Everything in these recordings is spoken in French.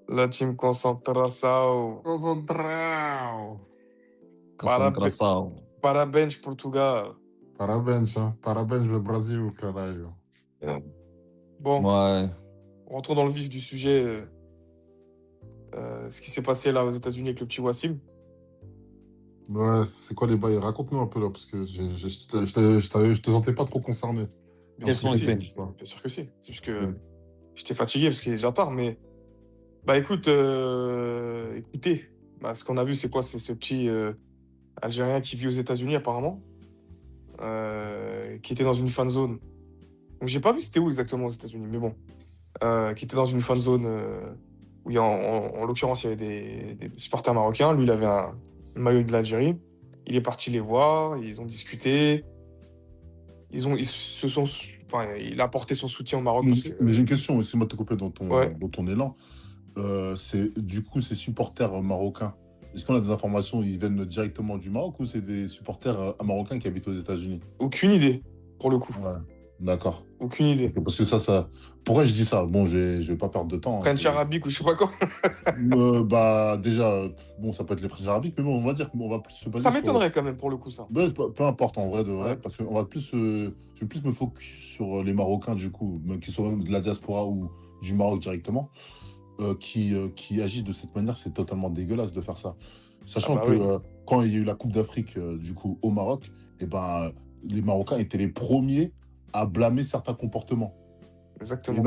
La team Concentração. Concentrado. Parabe- Concentração. Parabéns, Portugal. Parabéns, hein. Parabéns, le Brasil, caralho. Bon, Ouais. rentrons dans le vif du sujet. Ce qui s'est passé là aux États-Unis avec le petit Wassim. Ouais, c'est quoi les bails? Raconte-nous un peu là, parce que je te sentais pas trop concerné. Bien Quels sûr sont que les si, faits? bien sûr que si. C'est juste que Ouais. j'étais fatigué parce qu'il est déjà tard, mais bah écoute, écoutez, bah, ce qu'on a vu, c'est quoi? C'est ce petit Algérien qui vit aux États-Unis apparemment, qui était dans une fan zone. Donc j'ai pas vu c'était où exactement aux États-Unis, mais bon, qui était dans une fan zone où en l'occurrence il y avait des supporters marocains. Lui, il avait un maillot de l'Algérie. Il est parti les voir, ils ont discuté, enfin, il a apporté son soutien au Maroc Mais parce que j'ai une question, excuse-moi de te couper dans ouais. ton élan. Du coup, ces supporters marocains, est-ce qu'on a des informations, ils viennent directement du Maroc ou c'est des supporters marocains qui habitent aux États-Unis? Aucune idée, pour le coup. Ouais, d'accord. Aucune idée. Parce que ça... Pourquoi je dis ça? Bon, je vais pas perdre de temps. French arabique ou je sais pas quoi. Bah, déjà, bon, ça peut être les French arabiques, mais bon, on va dire qu'on va plus se baser Ça sur... m'étonnerait quand même pour le coup, ça. Ben, peu importe en vrai de vrai, Ouais. parce que je vais plus me focus sur les Marocains du coup, qu'ils soient même de la diaspora ou du Maroc directement, qui agissent de cette manière. C'est totalement dégueulasse de faire ça. Sachant Ah bah que oui. quand il y a eu la Coupe d'Afrique du coup au Maroc, et ben, les Marocains étaient les premiers à blâmer certains comportements. Exactement.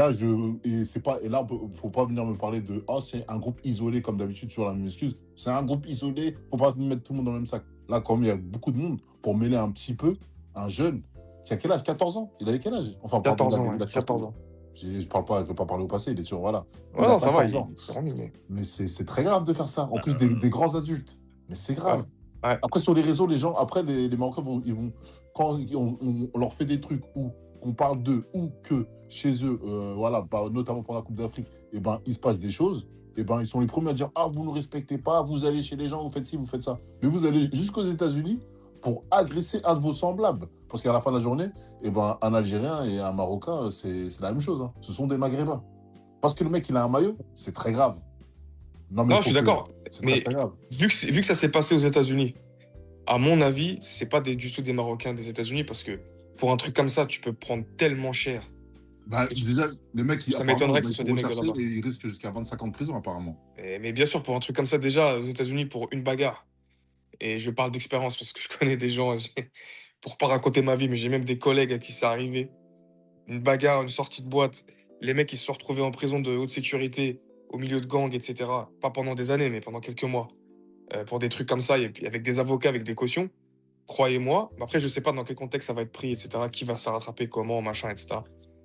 Et là, faut pas venir me parler de c'est un groupe isolé comme d'habitude sur la même excuse. C'est un groupe isolé, faut pas mettre tout le monde dans le même sac. Là, quand même, il y a beaucoup de monde pour mêler un petit peu un jeune qui a quel âge? 14 ans? Il avait quel âge? Enfin, pardon, 14 ans, ouais. il a toujours 14 ans. Je veux pas parler au passé, il est toujours, voilà. Ouais, Il a non, ça va, 14 ans. il s'est remis, mais... Mais c'est très grave de faire ça. En plus, des grands adultes. Mais c'est grave. Ouais. Après, sur les réseaux, les gens, après, les Marocains, quand on leur fait des trucs où on parle d'eux ou que chez eux, voilà, bah, notamment pendant la Coupe d'Afrique, et ben, il se passe des choses, et ben, ils sont les premiers à dire vous ne respectez pas, vous allez chez les gens, vous faites ci, vous faites ça. Mais vous allez jusqu'aux États-Unis pour agresser un de vos semblables. Parce qu'à la fin de la journée, et ben, un Algérien et un Marocain, c'est la même chose. Hein. Ce sont des Maghrébins. Parce que le mec, il a un maillot, c'est très grave. Non, je suis d'accord. Mais très grave. Vu que ça s'est passé aux États-Unis, à mon avis, c'est pas du tout des Marocains des États-Unis parce que pour un truc comme ça, tu peux prendre tellement cher. Bah, déjà, les mecs, ça m'étonnerait que ce soit des mecs de là-bas. Et ils risquent jusqu'à 25 ans de prison, apparemment. Mais bien sûr, pour un truc comme ça, déjà, aux États-Unis, pour une bagarre, et je parle d'expérience parce que je connais des gens, pour pas raconter ma vie, mais j'ai même des collègues à qui ça arrivé. Une bagarre, une sortie de boîte, les mecs, ils se sont retrouvés en prison de haute sécurité, au milieu de gangs, etc. Pas pendant des années, mais pendant quelques mois. Pour des trucs comme ça, et puis avec des avocats, avec des cautions. Croyez-moi. Après, je sais pas dans quel contexte ça va être pris, etc. Qui va se faire attraper, comment, machin, etc.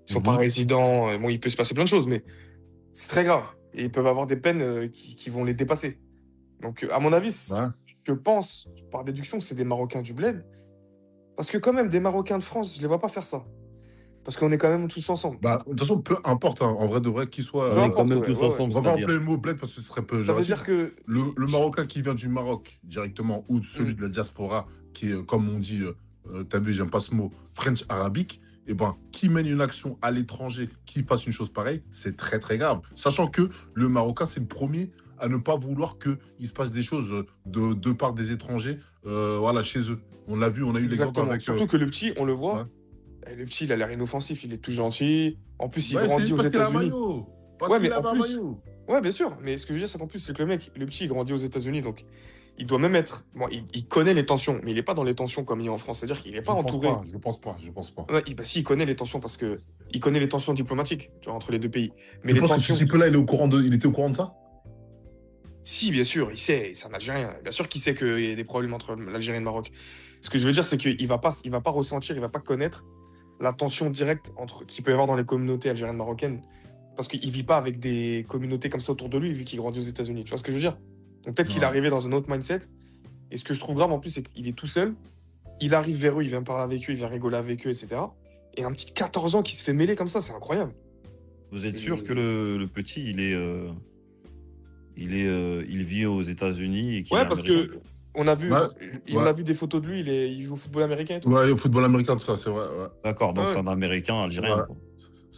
Ils sont pas résidents. Bon, il peut se passer plein de choses, mais c'est très grave. Et ils peuvent avoir des peines qui vont les dépasser. Donc, à mon avis, je pense, par déduction, que c'est des Marocains du bled. Parce que quand même, des Marocains de France, je les vois pas faire ça. Parce qu'on est quand même tous ensemble. Bah, de toute façon, peu importe, hein, en vrai de vrai, qu'ils soient... On est quand même tous ensemble, on va pas employer le mot bled parce que ce serait peu... Ça veut dire que... Le Marocain qui vient du Maroc, directement, ou celui de la diaspora, qui est, comme on dit, t'as vu, j'aime pas ce mot, French arabique, et ben, qui mène une action à l'étranger, qui fasse une chose pareille, c'est très très grave. Sachant que le Marocain, c'est le premier à ne pas vouloir qu'il se passe des choses de part des étrangers, voilà, chez eux. On l'a vu, on a eu l'exemple avec... Surtout que le petit, on le voit, le petit, il a l'air inoffensif, il est tout gentil. En plus, il grandit aux États-Unis. Ouais, mais en plus... Ouais, bien sûr. Mais ce que je veux dire, c'est qu'en plus, c'est que le petit, il grandit aux États-Unis, donc il doit même être. Bon, il connaît les tensions, mais il n'est pas dans les tensions comme il est en France. C'est-à-dire qu'il n'est pas entouré. Je pense pas. Ouais, si, il connaît les tensions parce que il connaît les tensions diplomatiques, tu vois, entre les deux pays. Mais tu les penses tensions... que ce type-là, il était au courant de ça? Si, bien sûr, il sait. C'est un Algérien. Bien sûr qu'il sait qu'il y a des problèmes entre l'Algérie et le Maroc. Ce que je veux dire, c'est qu'il va pas ressentir, il va pas connaître la tension directe qu'il peut y avoir dans les communautés algériennes marocaines. Parce qu'il vit pas avec des communautés comme ça autour de lui, vu qu'il grandit aux États-Unis. Tu vois ce que je veux dire? Donc peut-être qu'il est arrivé dans un autre mindset. Et ce que je trouve grave en plus, c'est qu'il est tout seul. Il arrive vers eux, il vient parler avec eux, il vient rigoler avec eux, etc. Et un petit 14 ans qui se fait mêler comme ça, c'est incroyable. Vous êtes sûr que le petit, il vit aux États-Unis et qu'il est parce américain? que on a vu des photos de lui, il joue au football américain et tout. Ouais, au football américain, tout ça, c'est vrai. Ouais. D'accord, donc c'est un Américain algérien.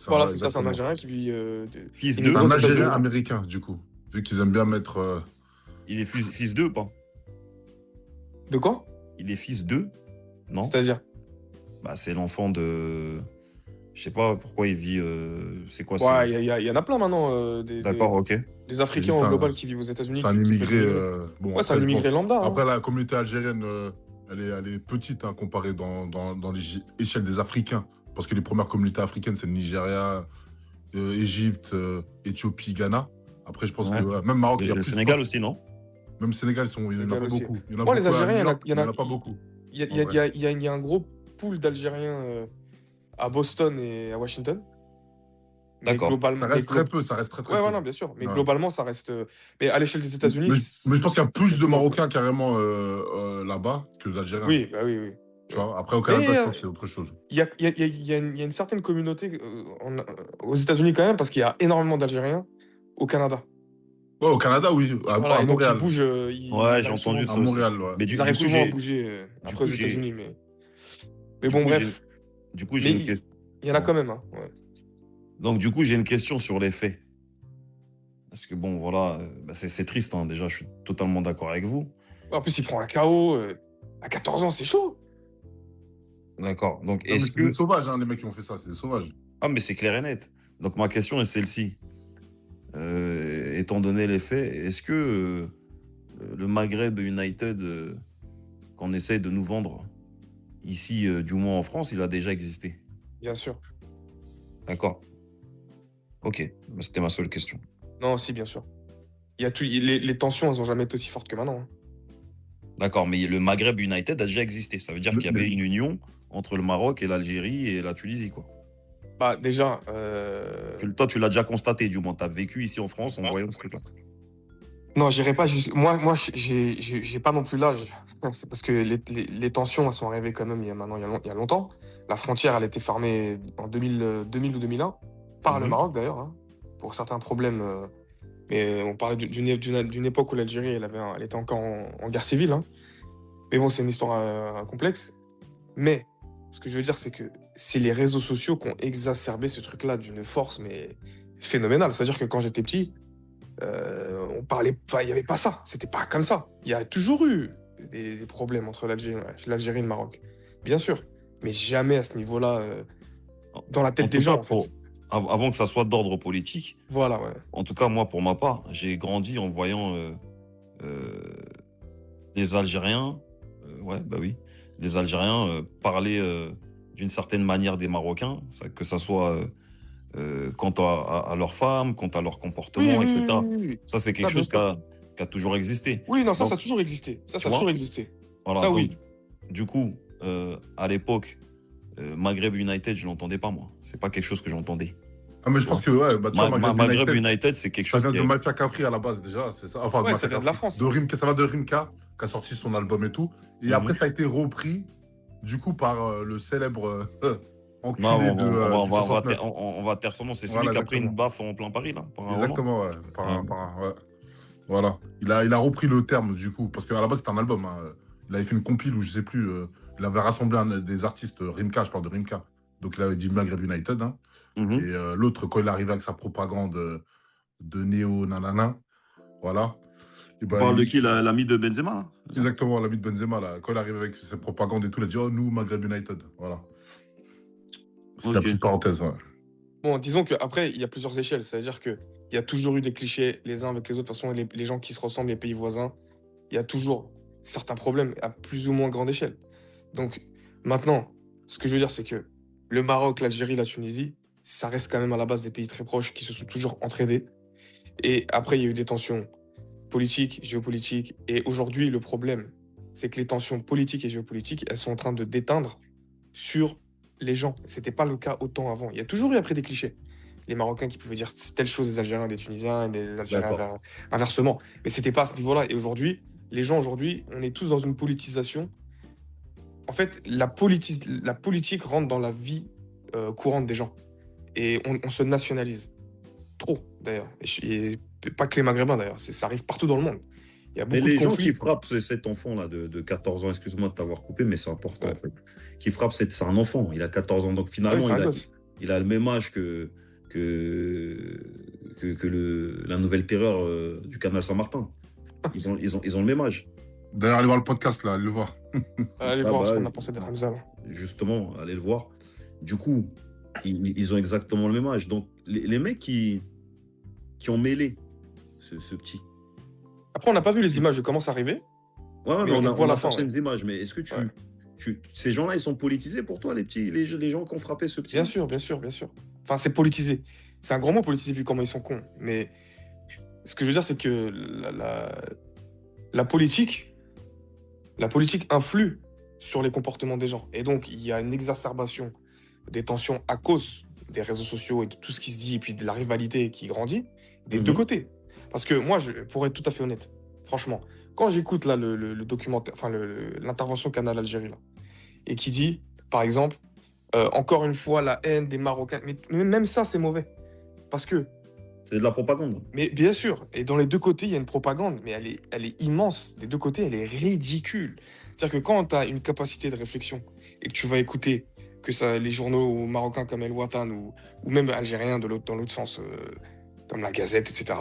Voilà, c'est ça, c'est un Algérien qui vit... Fils de... Un Algérien américain, du coup. Vu qu'ils aiment bien mettre. Il est fils d'eux ou pas? De quoi? Il est fils d'eux? Non? C'est-à-dire? Bah, c'est l'enfant de. Je sais pas pourquoi il vit. C'est quoi? Ouais, il y en a plein maintenant, D'accord, ok. des Africains dit, au c'est global qui vivent aux États-Unis. un Qui peuvent immigré. venir. Bon, Ouais, c'est un après, je immigré pense. lambda. Après, Hein. la communauté algérienne, elle est petite comparée dans l'échelle des Africains. Parce que les premières communautés africaines, c'est le Nigeria, Égypte, Éthiopie, Ghana. Après, je pense Ouais. que même Maroc, il y a Le plus. Sénégal aussi, non? Même Sénégal, il n'y en a Sénégal pas aussi. beaucoup. Il y en a Moi, les beaucoup à Algériens, New York, il y mais en il n'y en a. a pas beaucoup. Il y a, En vrai. il y a un gros pool d'Algériens à Boston et à Washington. Mais D'accord. globalement. Ça reste très peu, ça reste très Ouais, peu. ouais, non, bien sûr. Mais Ouais. globalement, ça reste. Mais à l'échelle des États-Unis. Mais je pense qu'il y a plus de beaucoup, quoi. Marocains carrément là-bas que d'Algériens. Oui, bah oui, oui. Tu vois. Après, au Mais Canada, je pense que c'est autre chose. il y a, il y a une certaine communauté aux États-Unis quand même, parce qu'il y a énormément d'Algériens au Canada. Ouais, au Canada, oui. Voilà, À et donc ils Montréal. bougent. Ouais, Ils j'ai arrivent souvent, entendu À ça aussi. Montréal, ouais. Mais ils arrivent du coup, souvent à j'ai. bouger Du après aux coup, j'ai. États-Unis. Mais Du bon, coup, j'ai. bref. Du coup, Mais j'ai une question. il y en a quand même. Hein, ouais. Donc, du coup, j'ai une question sur les faits. Parce que bon, voilà, bah, c'est triste, hein. Déjà, je suis totalement d'accord avec vous. En plus, il prend un KO à 14 ans, c'est chaud. D'accord. Donc, Non, mais est-ce c'est des que. sauvages, les mecs qui ont fait ça, c'est des sauvages. Ah, mais c'est clair et net. Donc, ma question est celle-ci. Étant donné les faits, est-ce que le Maghreb United qu'on essaie de nous vendre ici, du moins en France, il a déjà existé? Bien sûr. D'accord. Ok. Bah, c'était ma seule question. Non, si, bien sûr. Il y a les tensions, elles n'ont jamais été aussi fortes que maintenant. Hein. D'accord, mais le Maghreb United a déjà existé. Ça veut dire Mais- qu'il y avait une union entre le Maroc et l'Algérie et la Tunisie, quoi. Bah, déjà. Toi, tu l'as déjà constaté, du moins. Tu as vécu ici en France en voyant ce truc-là. Non, j'irai pas juste. Moi, j'ai pas non plus l'âge. C'est parce que les tensions, elles sont arrivées quand même il y a longtemps. La frontière, elle a été fermée en 2000 ou 2001, par le Mhm. Maroc d'ailleurs, hein, pour certains problèmes. Mais on parlait d'une époque où l'Algérie, elle était encore en guerre civile. Hein. Mais bon, c'est une histoire complexe. Mais ce que je veux dire, c'est que c'est les réseaux sociaux qui ont exacerbé ce truc-là d'une force mais phénoménale. C'est-à-dire que quand j'étais petit, on parlait, enfin, il n'y avait pas ça. C'était pas comme ça. Il y a toujours eu des problèmes entre l'Algérie et le Maroc, bien sûr, mais jamais à ce niveau-là, dans la En tête tout des gens, cas, en fait. avant que ça soit d'ordre politique, Voilà, ouais. en tout cas, moi, pour ma part, j'ai grandi en voyant les Algériens, ouais, bah oui, les Algériens parler d'une certaine manière des Marocains, que ça soit quant à leurs femmes, quant à leur comportement, etc. Oui. Ça, c'est quelque Ça, bien chose sûr. qui a toujours existé. Oui, non, ça Donc, a toujours existé. Ça tu a vois, toujours existé. voilà, Ça, donc, oui. du coup, à l'époque, Maghreb United, je l'entendais pas, moi. C'est pas quelque chose que j'entendais. Ah, mais je pense que, ouais, bah, tu vois, Maghreb United, c'est quelque ça chose vient qui de est. Mafia Capri à la base, déjà, c'est ça. Enfin, de Ouais, Mafia ça vient de la Capri. France. De Rimka, ça va de Rimka, qui a sorti son album et tout. Et après, ça a été repris, du coup, par le célèbre Non, enculé du 69. on va taire son nom. C'est celui Voilà, qui a pris une exactement. baffe en plein Paris, là, par un Roland. Exactement, ouais. Ouais. Ouais. Voilà. Il a repris le terme, du coup, parce qu'à la base, c'était un album. Hein. Il avait fait une compile où, je sais plus, il avait rassemblé des artistes, Rimka, je parle de Rimka. Donc, il avait dit Maghreb United. Hein. Mhm. Et l'autre, quand il arrivait avec sa propagande de néo nanana, voilà. Et Tu ben, parles de qui, l'ami de Benzema, là? C'est ça? exactement, l'ami de Benzema, là. Quand il arrive avec ses propagandes et tout, il a dit, oh, nous, Maghreb United. Voilà. C'était la Ok. petite parenthèse. Ouais. Bon, disons qu'après, il y a plusieurs échelles. C'est-à-dire qu'il y a toujours eu des clichés les uns avec les autres. De toute façon, les gens qui se ressemblent, les pays voisins, il y a toujours certains problèmes à plus ou moins grande échelle. Donc, maintenant, ce que je veux dire, c'est que le Maroc, l'Algérie, la Tunisie, ça reste quand même à la base des pays très proches qui se sont toujours entraidés. Et après, il y a eu des tensions politiques, géopolitiques. Et aujourd'hui, le problème, c'est que les tensions politiques et géopolitiques, elles sont en train de déteindre sur les gens. C'était pas le cas autant avant. Il y a toujours eu après des clichés. Les Marocains qui pouvaient dire telle chose des Algériens, des Tunisiens, des Algériens D'accord. inversement. Mais c'était pas à ce niveau-là. Et aujourd'hui, les gens aujourd'hui, on est tous dans une politisation. En fait, la politique rentre dans la vie courante des gens. Et on se nationalise. Trop, d'ailleurs. Et pas que les Maghrébins, d'ailleurs. Ça arrive partout dans le monde. Il y a Mais beaucoup de les gens conflits. qui frappent cet enfant-là de 14 ans, excuse-moi de t'avoir coupé, mais c'est important Ouais. en fait. Qui frappe, c'est un enfant, il a 14 ans. Donc Ouais, finalement, c'est un gosse. il a le même âge la nouvelle terreur du canal Saint-Martin. Ils ont le même âge. D'ailleurs, allez voir le podcast, là, allez le voir. Allez Ah voir ce bah, qu'on a pensé d'être Hamza, là. justement, allez le voir. Du coup, ils ont exactement le même âge. Donc, les mecs qui ont mêlé ce petit. Après, on n'a pas vu les images de comment ça arrivait. Ouais, Mais mais on voit on la a fin, certaines images. Mais est-ce que Ouais. ces gens-là, ils sont politisés pour toi, les gens qui ont frappé ce petit? Bien sûr, bien sûr, bien sûr. Enfin, c'est politisé. C'est un grand mot politisé vu comment ils sont cons. Mais ce que je veux dire, c'est que la politique influe sur les comportements des gens. Et donc, il y a une exacerbation des tensions à cause des réseaux sociaux et de tout ce qui se dit, et puis de la rivalité qui grandit, des deux Mhm. côtés. Parce que moi, pour être tout à fait honnête, franchement, quand j'écoute là le documentaire, enfin l'intervention Canal Algérie, là, et qui dit, par exemple, encore une fois, la haine des Marocains, mais même ça, c'est mauvais. Parce que C'est de la propagande. mais bien sûr, et dans les deux côtés, il y a une propagande, mais elle est immense. Des deux côtés, elle est ridicule. C'est-à-dire que quand tu as une capacité de réflexion et que tu vas écouter que ça, les journaux marocains comme El Watan ou même algériens dans l'autre sens, comme la Gazette, etc.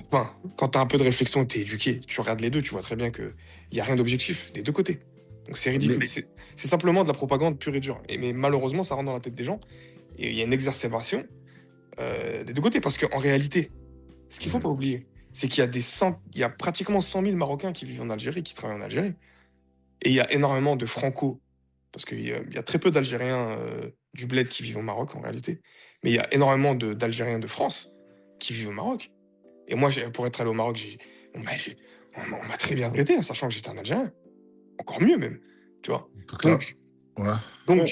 Enfin, quand tu as un peu de réflexion et tu es éduqué, tu regardes les deux, tu vois très bien qu'il n'y a rien d'objectif des deux côtés. Donc c'est ridicule. Mais- C'est simplement de la propagande pure et dure. Mais malheureusement, ça rentre dans la tête des gens et il y a une exacerbation des deux côtés. Parce qu'en réalité, ce qu'il ne faut pas oublier, c'est qu'il y a il y a pratiquement 100 000 Marocains qui vivent en Algérie, qui travaillent en Algérie. Et il y a énormément de Franco, parce il y a très peu d'Algériens du bled qui vivent au Maroc en réalité. Mais il y a énormément d'Algériens de France qui vivent au Maroc. Et moi, pour être allé au Maroc, on m'a très bien traité, sachant que j'étais un Algérien. Encore mieux même, tu vois. En tout cas, Donc, ouais. donc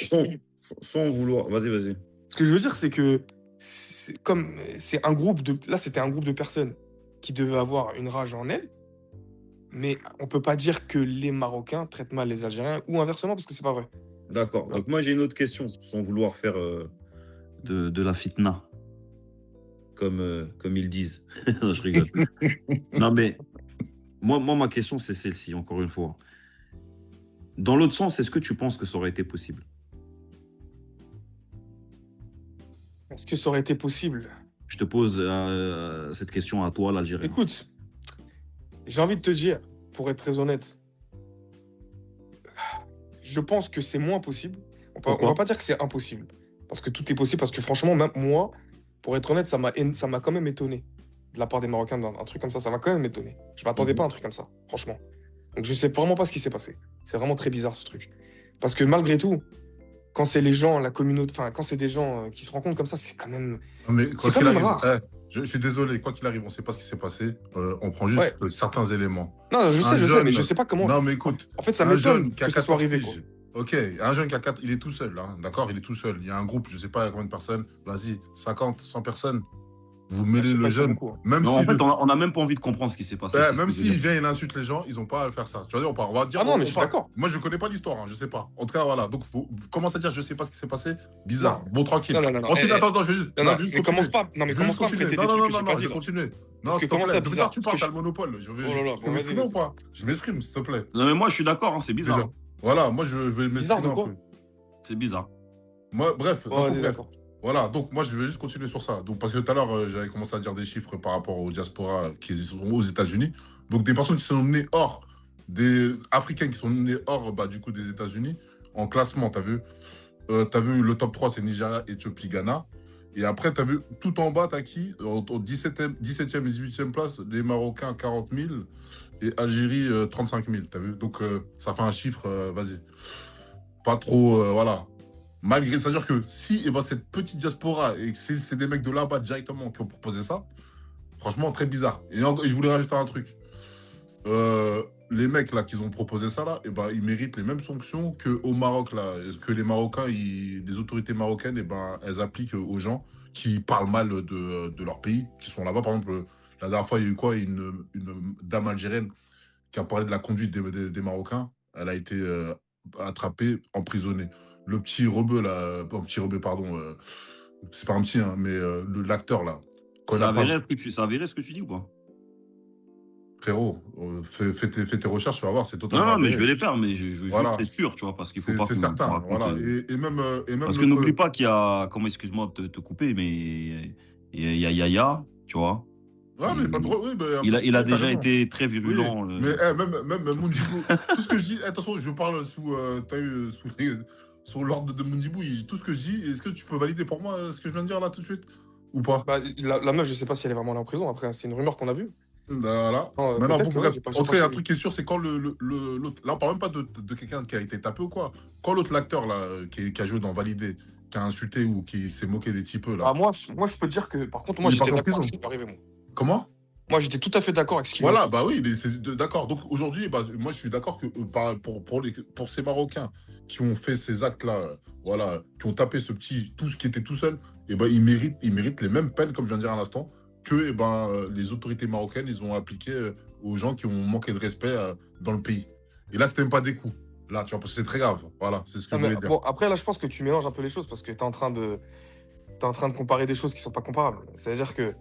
Sans vouloir. Vas-y. ce que je veux dire, c'est que c'est un groupe de. Là, c'était un groupe de personnes qui devaient avoir une rage en elles, mais on peut pas dire que les Marocains traitent mal les Algériens ou inversement parce que c'est pas vrai. D'accord. Donc, moi, j'ai une autre question, sans vouloir faire de la fitna, comme ils disent. Non, je rigole. Non, mais moi, ma question, c'est celle-ci, encore une fois. Dans l'autre sens, est-ce que tu penses que ça aurait été possible? Est-ce que ça aurait été possible? Je te pose cette question à toi, l'Algérien. Écoute, j'ai envie de te dire, pour être très honnête, je pense que c'est moins possible. On Pourquoi? va pas dire que c'est impossible, parce que tout est possible, parce que franchement, même moi, pour être honnête, ça m'a quand même étonné de la part des Marocains, un truc comme ça m'a quand même étonné. Je m'attendais pas à un truc comme ça, franchement. Donc je sais vraiment pas ce qui s'est passé. C'est vraiment très bizarre ce truc. Parce que malgré tout, quand c'est les gens, la communauté, enfin, quand c'est des gens qui se rencontrent comme ça, c'est quand même, Non, mais c'est quoi quand qu'il même arrive, rare. je suis désolé, quoi qu'il arrive, on ne sait pas ce qui s'est passé. On prend juste Ouais. certains éléments. Non, je Un sais, mais je jeune, sais pas comment. non mais écoute, En fait, ça un jeune m'étonne qui a que ça soit 14 arrivé, quoi. piges, ok, un jeune qui a 4, il est tout seul, hein, d'accord, il est tout seul. Il y a un groupe, je ne sais pas combien de personnes, vas-y, 50, 100 personnes, vous Je mêlez sais le pas, c'est pas jeune, beaucoup, hein. même Non, si en fait, on n'a même pas envie de comprendre ce qui s'est passé. ouais, C'est ce même que je veux s'il dire. vient, il insulte les gens, ils n'ont pas à faire ça. Tu vois, on va dire, Ah non, mais je suis d'accord. moi, je ne connais pas l'histoire, hein, je ne sais pas. En tout cas, voilà. Donc, faut commencer à dire, je ne sais pas ce qui s'est passé. Bizarre. Non. Bon, tranquille. Non. Ensuite, attends, je vais juste, Non, non, non, je vais juste mais continuer. commence pas, non, mais Je vais commence juste pas à continuer. prêter Non, des non, trucs non, que j'ai non, pas non, je dit, vais là. continuer. Non, Parce que s'il te comment plaît. ça Depuis bizarre? tard, tu Parce parles, que t'as le monopole. Oh là là, Je peux bon, vas-y, m'exprimer ou vas-y. pas? Je m'exprime, s'il te plaît. Non, mais moi, je suis d'accord, hein, c'est bizarre. Déjà. Voilà, moi, je vais Bizarre m'exprimer de un quoi? peu. C'est bizarre. Moi, bref, de toute Oh, façon, vas-y, bref. d'accord. Voilà, donc moi, je vais juste continuer sur ça. Donc, parce que tout à l'heure, j'avais commencé à dire des chiffres par rapport aux diasporas qui sont aux États-Unis. Donc, des personnes qui sont nées hors, des Africains qui sont nés hors, du coup, des États-Unis, en classement, t'as vu? T'as vu le top 3, c'est Nigeria, Éthiopie, Ghana. Et après, t'as vu tout en bas, t'as qui? Au 17e et 18e place, les Marocains, 40 000 et Algérie, 35 000. T'as vu? Donc, ça fait un chiffre, vas-y. Pas trop, voilà. Malgré, c'est-à-dire que si cette petite diaspora, et que c'est des mecs de là-bas directement qui ont proposé ça, franchement, très bizarre. Et je voulais rajouter un truc. Les mecs là qui ont proposé ça là, ils méritent les mêmes sanctions qu'au Maroc là, que les Marocains, les autorités marocaines, elles appliquent aux gens qui parlent mal de leur pays, qui sont là-bas. Par exemple, la dernière fois, il y a eu quoi? Une dame algérienne qui a parlé de la conduite des Marocains. Elle a été attrapée, emprisonnée. Le petit rebeu là, pas un petit rebeu, pardon, c'est pas un petit, hein, mais l'acteur là, quand il C'est a parlé. avéré c'est avéré ce que tu dis ou pas? Frérot, fais tes recherches, tu vas voir, c'est Non, totalement non, mais je avéré. vais les faire, mais je veux juste Voilà, être sûr, tu vois, parce qu'il faut pas c'est qu'on certain. raconte. Voilà. Et même Parce que n'oublie notre. pas qu'il y a, comment excuse-moi de te couper, mais Il y a Yaya, tu vois. Ouais, mais pas Il, trop. Oui, mais il a ouais, t'as déjà raison. été très Oui, virulent. mais même Sur ce- Mundibou, tout ce que je dis, attention, je parle sous, t'as eu, sous l'ordre de Mundibou, tout ce que je dis, est-ce que tu peux valider pour moi ce que je viens de dire là tout de suite? Ou pas? Bah, la meuf, je sais pas si elle est vraiment allée en prison. Après, c'est une rumeur qu'on a vue. Voilà. Non, Maintenant, bon, peut-être, ouais, bref. j'ai En tout pas cas, il y a un suivi. truc qui est sûr, c'est quand l'autre. Là, on parle même pas de quelqu'un qui a été tapé ou quoi. Quand l'autre, l'acteur, là, qui a joué dans Validé, qui a insulté ou qui s'est moqué des types, là, Ah, moi, je peux te dire que, par contre, moi, il est j'étais parti en d'accord avec prison. ce qui lui est arrivé, moi. Comment? Moi, j'étais tout à fait d'accord avec ce qu'il lui a Voilà, fait. bah oui, d'accord. Donc aujourd'hui, bah, moi je suis d'accord que pour ces Marocains qui ont fait ces actes-là, voilà, qui ont tapé ce petit, tout ce qui était tout seul, et ben ils méritent les mêmes peines, comme je viens de dire à l'instant, que les autorités marocaines, ils ont appliqué aux gens qui ont manqué de respect dans le pays. Et là, c'était même pas des coups. Là, tu vois, parce que c'est très grave. Voilà, c'est ce que Non, je mais voulais dire. bon, après, là, je pense que tu mélanges un peu les choses parce que t'es en train de comparer des choses qui sont pas comparables. C'est-à-dire que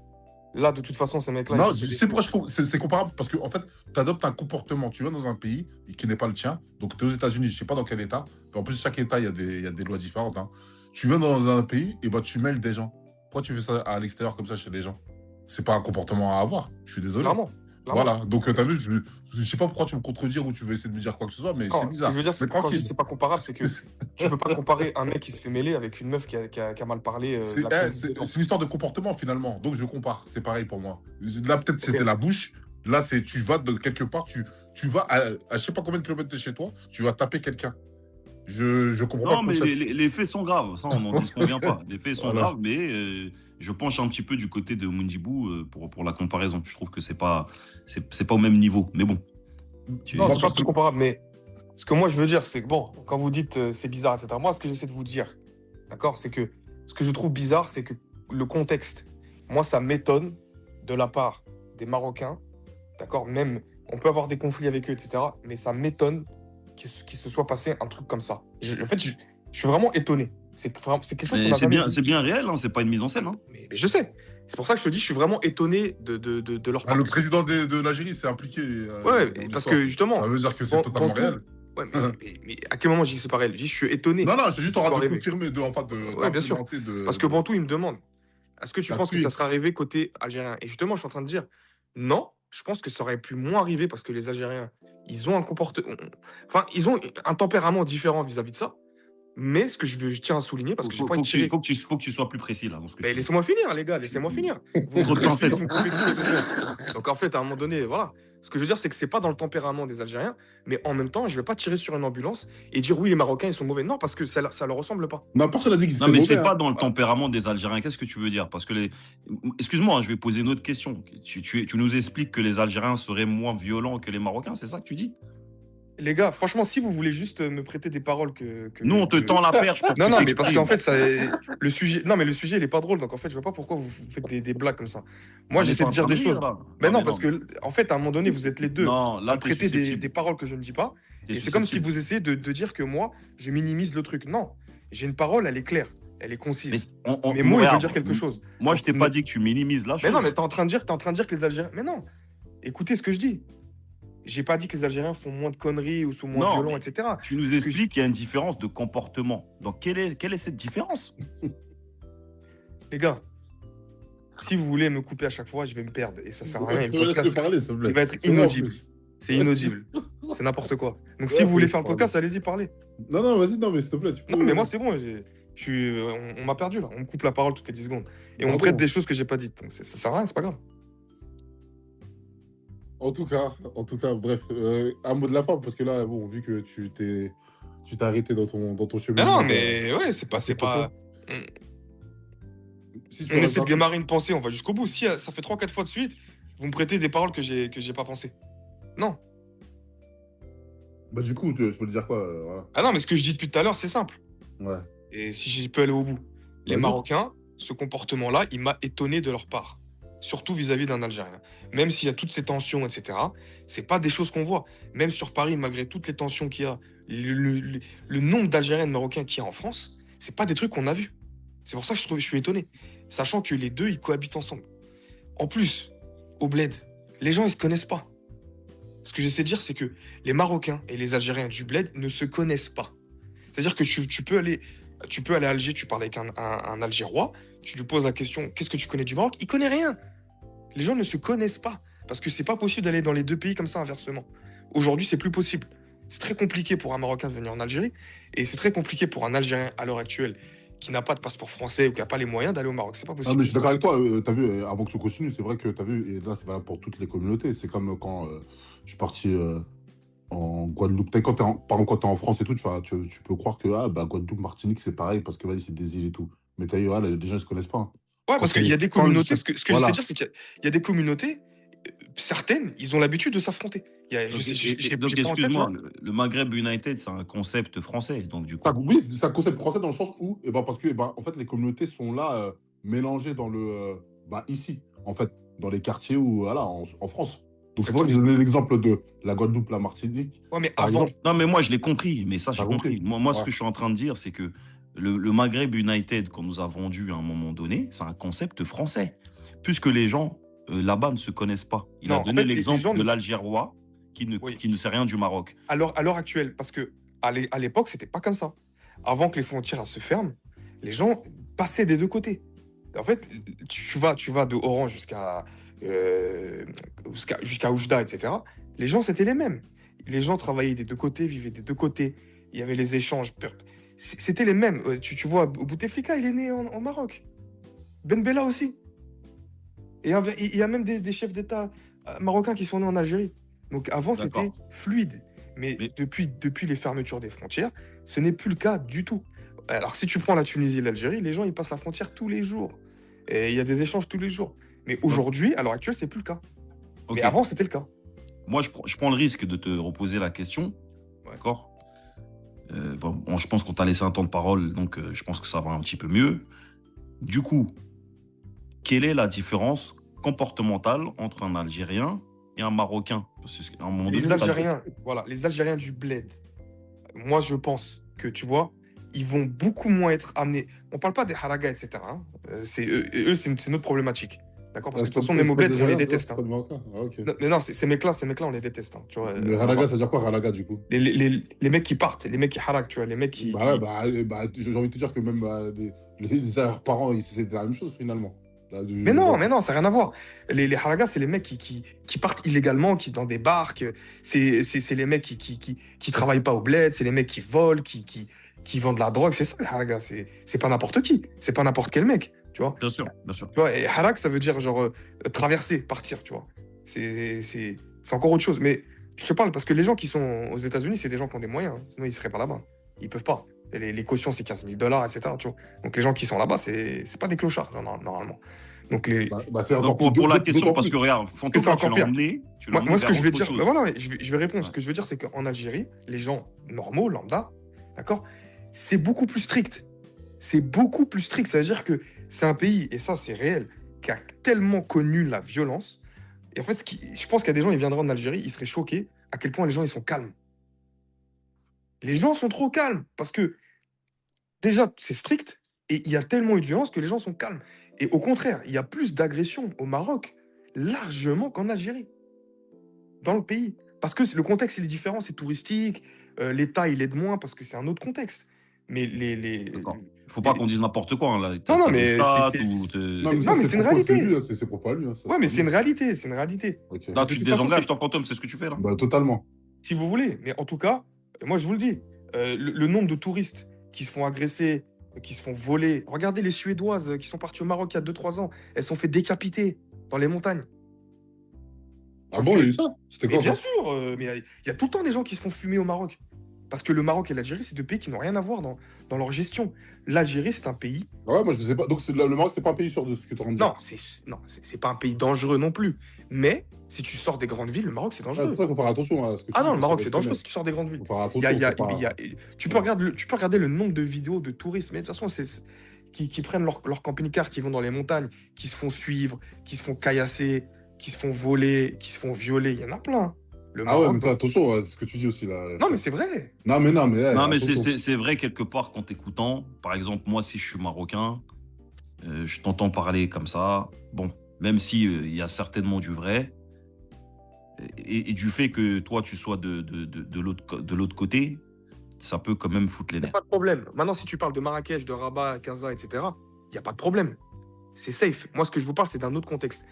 là, de toute façon, ces mecs-là, ils Non, ont fait des c'est pourquoi choses. c'est comparable, parce que en fait, tu adoptes un comportement. Tu vas dans un pays qui n'est pas le tien, donc tu es aux États-Unis, je sais pas dans quel État. En plus, chaque État, il y a des lois différentes. Hein. Tu vas dans un pays et bah, tu mêles des gens. Pourquoi tu fais ça à l'extérieur comme ça chez les gens? C'est pas un comportement à avoir, je suis désolé. Clairement. Clairement. Voilà, donc tu as vu, je sais pas pourquoi tu me contredire ou tu veux essayer de me dire quoi que ce soit, mais c'est Non, ce que bizarre. je veux dire, Mais quand je dis tranquille. c'est pas comparable, c'est que tu peux pas comparer un mec qui se fait mêler avec une meuf qui a mal parlé de la police des gens. C'est une histoire de comportement finalement. Donc je compare. C'est pareil pour moi. Là, peut-être Ok. c'était la bouche. Là, c'est tu vas de quelque part, tu vas à je sais pas combien de kilomètres de chez toi, tu vas taper quelqu'un. Je comprends pas Non, le mais concept. les faits sont graves, ça on n'en disconvient pas. Les faits sont Voilà. graves, mais je penche un petit peu du côté de Mundibou pour la comparaison. Je trouve que c'est pas au même niveau. Mais bon, Non, Moi, c'est pas parce plus que comparable, mais ce que moi je veux dire, c'est que bon, quand vous dites c'est bizarre, etc., moi ce que j'essaie de vous dire, d'accord, c'est que ce que je trouve bizarre, c'est que le contexte, moi ça m'étonne de la part des Marocains, d'accord, même on peut avoir des conflits avec eux, etc., mais ça m'étonne qu'il se soit passé un truc comme ça. En fait, je suis vraiment étonné. C'est quelque chose qu'on mais n'a jamais vu. c'est bien réel, hein, c'est pas une mise en scène. Hein. Mais je sais. C'est pour ça que je te dis, je suis vraiment étonné de leur part. le président de l'Algérie s'est impliqué Ouais, dans parce l'histoire. que justement, Ça veut dire que c'est totalement tout. réel. Ouais, mais à quel moment je dis que c'est pas réel? Je dis, je suis étonné Non, non, c'est juste que en ça train soit de arrivé. confirmer, Ouais, bien sûr. d'implémenter, Parce que Bantou, il me demande, est-ce que tu penses que ça d'appuyer. sera arrivé côté algérien? Et justement, je suis en train de dire, non, je pense que ça aurait pu moins arriver parce que les Algériens, ils ont un comportement. Enfin, ils ont un tempérament différent vis-à-vis de ça. Mais ce que je tiens à souligner, parce que j'ai pas envie de tirer. Faut que tu sois plus précis là dans ce que Mais tu dis. laissez-moi finir, les gars, laissez-moi finir. Vous Trop de pincettes. vous me coupez tous les 2 secondes. Donc en fait, à un moment donné, voilà. Ce que je veux dire, c'est que c'est pas dans le tempérament des Algériens, mais en même temps, je vais pas tirer sur une ambulance et dire oui, les Marocains, ils sont mauvais. Non, parce que ça leur ressemble pas. Non, personne n'a dit qu'ils Non, étaient mais mauvais. c'est pas Hein. dans le Voilà. tempérament des Algériens. Qu'est-ce que tu veux dire? Parce que excuse-moi, hein, je vais poser une autre question. Tu nous expliques que les Algériens seraient moins violents que les Marocains, c'est ça que tu dis? Les gars, franchement, si vous voulez juste me prêter des paroles Nous, on te tend la perche pour que Non, tu non, mais parce qu'en t'exprimes. fait, le sujet. Non, mais le sujet, il est pas drôle. Donc en fait, je vois pas pourquoi vous faites des blagues comme ça. Moi, On n'est j'essaie pas de en dire train de des rire choses. là. Mais non, Mais parce que, en fait, à un moment donné, vous êtes les deux non, à là, me t'es prêter des susceptible. paroles que je ne dis pas. T'es Et c'est comme si susceptible. vous essayez de dire que moi, je minimise le truc. Non, j'ai une parole, elle est claire, elle est Mais concise. on- Mes mots, ils veulent regarde, dire quelque chose. Moi, Donc, je t'ai pas dit que tu minimises la Mais non, chose. mais t'es en train de dire que les Algériens. Mais non, écoutez ce que je dis. J'ai pas dit que les Algériens font moins de conneries ou sont moins Non, violents, mais etc. tu nous expliques qu'il y a une différence de comportement. Donc, quelle est cette différence? Les gars, si vous voulez me couper à chaque fois, je vais me perdre. Et ça sert à rien. Et le Laisse-le podcast, parler, s'il te plaît. il va être C'est moi, en inaudible. plus. C'est inaudible. C'est n'importe quoi. Donc si Ouais, vous voulez faut faire le parler. podcast, allez-y, parlez. Non, non, vas-y, non, mais s'il te plaît, tu peux. Non, mais moi, c'est bon. On m'a perdu là. On me coupe la parole toutes les 10 secondes. Et on me Pardon. prête des choses que j'ai pas dites. Donc ça sert à rien, c'est pas grave. En tout cas, bref, un mot de la fin, parce que là, bon, vu que tu t'es arrêté dans ton chemin. Mais non, mais ouais, c'est pas. Si tu On veux essaie de rajouter un démarrer une pensée, on va jusqu'au bout. Si ça fait 3-4 fois de suite, vous me prêtez des paroles que j'ai pas pensé. Non. truc. Bah, du coup, je peux te dire quoi, voilà. Ah non, mais ce que je dis depuis tout à l'heure, c'est simple. Ouais. Et si je peux aller au bout. Les Vas-y. Marocains, ce comportement-là, il m'a étonné de leur part. Surtout vis-à-vis d'un Algérien. Même s'il y a toutes ces tensions, etc., c'est pas des choses qu'on voit. Même sur Paris, malgré toutes les tensions qu'il y a, le nombre d'Algériens et de Marocains qu'il y a en France, c'est pas des trucs qu'on a vus. C'est pour ça que je suis étonné. Sachant que les deux, ils cohabitent ensemble. En plus, au bled, les gens, ils se connaissent pas. Ce que j'essaie de dire, c'est que les Marocains et les Algériens du bled ne se connaissent pas. C'est-à-dire que tu peux aller à Alger, tu parles avec un Algérois, tu lui poses la question, qu'est-ce que tu connais du Maroc? Il connaît rien. Les gens ne se connaissent pas. Parce que c'est pas possible d'aller dans les deux pays comme ça inversement. Aujourd'hui, c'est plus possible. C'est très compliqué pour un Marocain de venir en Algérie. Et c'est très compliqué pour un Algérien à l'heure actuelle qui n'a pas de passeport français ou qui n'a pas les moyens d'aller au Maroc. C'est pas Non, mais possible. je suis d'accord avec toi. T'as vu, avant que tu continues, c'est vrai que t'as vu, et là, c'est valable pour toutes les communautés. C'est comme quand je suis parti en Guadeloupe. Peut-être par exemple, quand t'es en France et tout, tu peux croire que Guadeloupe, Martinique, c'est pareil parce que vas-y, c'est des îles et tout. Mais t'as vu, voilà, les gens, ils se connaissent pas. Ouais, Quand parce qu'il y a des quand communautés. Ce que j'essaie voilà. de dire, c'est qu'il y a des communautés, certaines, ils ont l'habitude de s'affronter. Je Donc, sais, donc, j'ai pas en tête là. excuse-moi, le Maghreb United, c'est un concept français. Donc, du coup. Oui, c'est un concept français dans le sens où, parce que, en fait, les communautés sont là, mélangées dans ici, en fait, dans les quartiers où, voilà, en France. Donc, c'est pour ça que j'ai donné l'exemple de la Guadeloupe, la Martinique. Ouais, mais Par avant, exemple, Non, mais moi, je l'ai compris. Mais ça, j'ai t'as compris. compris. Moi, ce Ouais. que je suis en train de dire, c'est que le Maghreb United qu'on nous a vendu à un moment donné, c'est un concept français. Puisque les gens là-bas ne se connaissent pas. Il a non, en donné fait, les l'exemple gens de ne. l'Algérois Oui. qui ne sait rien du Maroc. À l'heure actuelle, parce que à l'époque, c'était pas comme ça. Avant que les frontières elles se ferment, les gens passaient des deux côtés. En fait, tu vas de Oran jusqu'à Oujda, etc. Les gens, c'était les mêmes. Les gens travaillaient des deux côtés, vivaient des deux côtés. Il y avait les échanges. C'était les mêmes. Tu vois, Bouteflika, il est né en Maroc. Ben Bella aussi. Et il y a même des chefs d'État marocains qui sont nés en Algérie. Donc avant, c'était D'accord. fluide. Mais Mais- depuis les fermetures des frontières, ce n'est plus le cas du tout. Alors si tu prends la Tunisie et l'Algérie, les gens, ils passent la frontière tous les jours. Et il y a des échanges tous les jours. Mais aujourd'hui, à l'heure actuelle, c'est plus le cas. Ok. Mais avant, c'était le cas. Moi, je prends le risque de te reposer la question. Ouais. D'accord. Bon, je pense qu'on t'a laissé un temps de parole, donc je pense que ça va un petit peu mieux. Du coup, quelle est la différence comportementale entre un Algérien et un Marocain? Parce qu'à un moment donné, Les t'as- Algériens, voilà, les Algériens du bled, moi, je pense que, tu vois, ils vont beaucoup moins être amenés. On parle pas des haragas, etc. hein. Eux, c'est notre problématique. D'accord? Parce que de toute façon, même au bled, on les déteste. C'est hein. pas le Marocain. Ah, ok. Non, mais non, ces mecs-là, on les déteste. hein, tu vois, Mais Halaga, ça veut dire quoi, Halaga, du coup? les mecs qui partent, les mecs qui harak, tu vois, les mecs qui. Ouais, j'ai envie de te dire que même les arrière-parents, c'est la même chose, finalement. Là, Mais non, ça n'a rien à voir. Les haragas, c'est les mecs qui partent illégalement, qui dans des barques. C'est les mecs qui travaillent pas au bled, c'est les mecs qui volent, qui vendent de la drogue. C'est ça, les haragas. C'est pas n'importe qui. C'est pas n'importe quel mec, tu vois. Bien sûr, bien sûr. Tu vois, et harak, ça veut dire genre traverser, partir, tu vois. C'est encore autre chose. Mais je te parle parce que les gens qui sont aux États-Unis, c'est des gens qui ont des moyens. hein. Sinon, ils seraient pas là-bas. Ils peuvent pas. Et les cautions, c'est 15 000 $, etc. Tu vois. Donc les gens qui sont là-bas, c'est pas des clochards, normalement. Donc les. C'est Donc, encore pour la d'autant question, plus. parce que regarde, c'est Fantôme, tu encore l'as pire. emmené, Moi, ce que vers je vais autre dire, chose. ben voilà, je vais répondre. Ouais. Ce que je veux dire, c'est qu'en Algérie, les gens normaux, lambda, d'accord, c'est beaucoup plus strict. C'est beaucoup plus strict. Ça veut dire que c'est un pays, et ça, c'est réel, qui a tellement connu la violence. Et en fait, je pense qu'il y a des gens, ils viendraient en Algérie, ils seraient choqués à quel point les gens, ils sont calmes. Les gens sont trop calmes parce que déjà, c'est strict et il y a tellement eu de violence que les gens sont calmes. Et au contraire, il y a plus d'agressions au Maroc, largement qu'en Algérie, dans le pays. Parce que le contexte, il est différent, c'est touristique, l'État, il aide moins parce que c'est un autre contexte. Mais D'accord. Faut pas qu'on dise n'importe quoi. Hein, là. Non, non, T'as des mais stats c'est- ou Non, mais Non, ça, mais c'est c'est une propre, c'est réalité. lui, hein, c'est propre à lui. hein, ça, Ouais, mais pas c'est une lui. réalité, c'est une réalité. Ok. Là, De tu te toute façon, désengages, c'est- toi, Fantôme, c'est ce que tu fais là. Totalement. Si vous voulez. Mais en tout cas, moi, je vous le dis, le nombre de touristes qui se font agresser, qui se font voler. Regardez les Suédoises qui sont parties au Maroc il y a 2-3 ans. Elles se sont fait décapiter dans les montagnes. Ah Parce bon, que- il y a eu ça? C'était Mais quand bien ça? sûr, mais il y a tout le temps des gens qui se font fumer au Maroc. Parce que le Maroc et l'Algérie, c'est deux pays qui n'ont rien à voir dans leur gestion. L'Algérie, c'est un pays. Ouais, moi je sais pas. Donc le Maroc, c'est pas un pays sûr de ce que tu es en train de dire. Non, c'est pas un pays dangereux non plus. Mais si tu sors des grandes villes, le Maroc, c'est Ouais, dangereux. pour ça, il faut faire attention à ce que tu Ah dis, non, le parce Maroc, que c'est je connais. dangereux si tu sors des grandes villes. Faut faire Il y a- attention. il y a- faut pas- il y a- tu peux regarder le nombre de vidéos de touristes, mais de toute façon, qui prennent leur camping-car, qui vont dans les montagnes, qui se font suivre, qui se font caillasser, qui se font voler, qui se font violer. Il y en a plein. Le Ah ouais, Maroc. mais toi, attention à ce que tu dis aussi là. Non, mais c'est vrai. Non, mais. Non, mais attention. c'est vrai quelque part qu'en t'écoutant, par exemple, moi, si je suis marocain, je t'entends parler comme ça. Bon, même si il y a certainement du vrai, et du fait que toi, tu sois de l'autre côté, ça peut quand même foutre les Il n'y a nerfs. pas de problème. Maintenant, si tu parles de Marrakech, de Rabat, Casa, etc., il n'y a pas de problème. c'est safe. Moi, ce que je vous parle, c'est d'un autre contexte.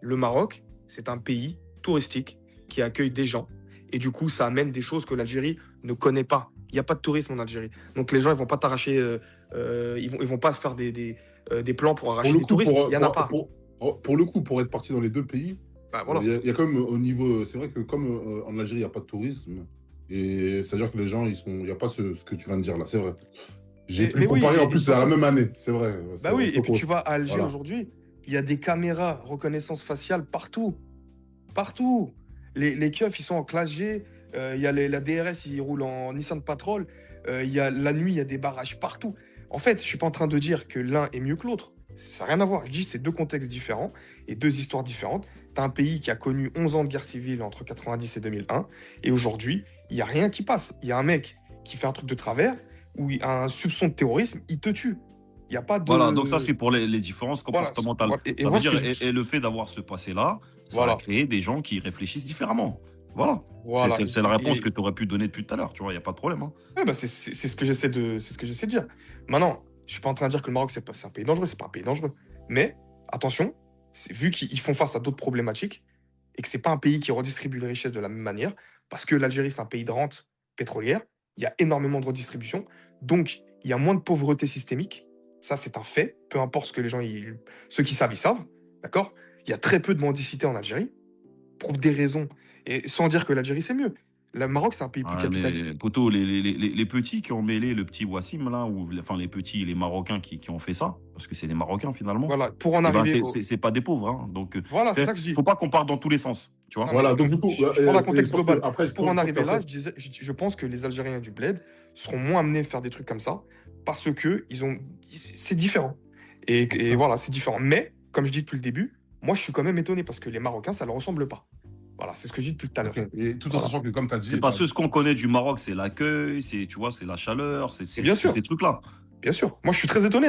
Le Maroc, c'est un pays touristique qui accueille des gens. Et du coup, ça amène des choses que l'Algérie ne connaît pas. Il n'y a pas de tourisme en Algérie. Donc les gens, ils vont pas t'arracher, ils vont pas faire des plans pour Pour arracher le des coup, touristes. Il n'y en a pas. pour le coup, pour être parti dans les deux pays, Bah, voilà. il y a quand même au niveau. C'est vrai que comme en Algérie, il n'y a pas de tourisme, et c'est-à-dire que les gens, il n'y a pas ce que tu viens de dire là, c'est vrai. J'ai pu Mais oui, comparer, en et de plus, toute c'est à la façon, même année, c'est vrai. bah oui, et puis tu vas à Alger Voilà. aujourd'hui, il y a des caméras reconnaissance faciale partout. Partout. Les keufs, ils sont en classe G. Il y a la DRS, ils roulent en Nissan Patrol. La nuit, il y a des barrages partout. En fait, je suis pas en train de dire que l'un est mieux que l'autre. Ça n'a rien à voir. Je dis que c'est deux contextes différents et deux histoires différentes. Tu as un pays qui a connu 11 ans de guerre civile entre 90 et 2001. Et aujourd'hui, il n'y a rien qui passe. Il y a un mec qui fait un truc de travers ou un soupçon de terrorisme, il te tue. Il n'y a pas de... Voilà, donc ça, c'est pour les différences Voilà, comportementales. voilà. Et Ça veut moi, ce dire, que je... et le fait d'avoir ce passé-là, ça a Voilà. créé des gens qui réfléchissent différemment. Voilà. Voilà. C'est la réponse Et- que tu aurais pu donner depuis tout à l'heure, tu vois, il n'y a pas de problème. Hein. Ouais, bah c'est ce que j'essaie de dire. Maintenant, je suis pas en train de dire que le Maroc c'est un pays dangereux, c'est pas un pays dangereux. Mais attention, vu qu'ils font face à d'autres problématiques et que c'est pas un pays qui redistribue les richesses de la même manière, parce que l'Algérie c'est un pays de rente pétrolière, il y a énormément de redistribution, donc il y a moins de pauvreté systémique. Ça c'est un fait. Peu importe ce que les gens, ceux qui savent, ils savent, d'accord. Il y a très peu de mendicité en Algérie pour des raisons et sans dire que l'Algérie c'est mieux. Le Maroc c'est un pays plus Ouais, capitaliste. mais poto, les petits qui ont mêlé le petit Wassim, là, ou enfin les petits, les Marocains qui ont fait ça, parce que c'est des Marocains finalement, Voilà, pour en eh ben, arriver au... c'est pas des pauvres. Hein. Donc, Voilà, c'est ça que je dis. faut pas qu'on parte dans tous les sens, tu vois. Non, mais Voilà, donc du coup, je prends un contexte sauf que global. après, Pour en arriver là, qu'après- je pense que les Algériens du bled seront moins amenés à faire des trucs comme ça parce que c'est différent. Et voilà, c'est différent. Mais, comme je dis depuis le début, moi, je suis quand même étonné parce que les Marocains, ça ne leur ressemble pas. Voilà, c'est ce que je dis depuis tout à l'heure. Ok. Et tout en Voilà. sachant que, comme tu as dit, C'est parce que ce qu'on connaît du Maroc, c'est l'accueil, c'est, tu vois, c'est la chaleur, Et bien sûr. ces trucs-là. Bien sûr. Moi, je suis très étonné.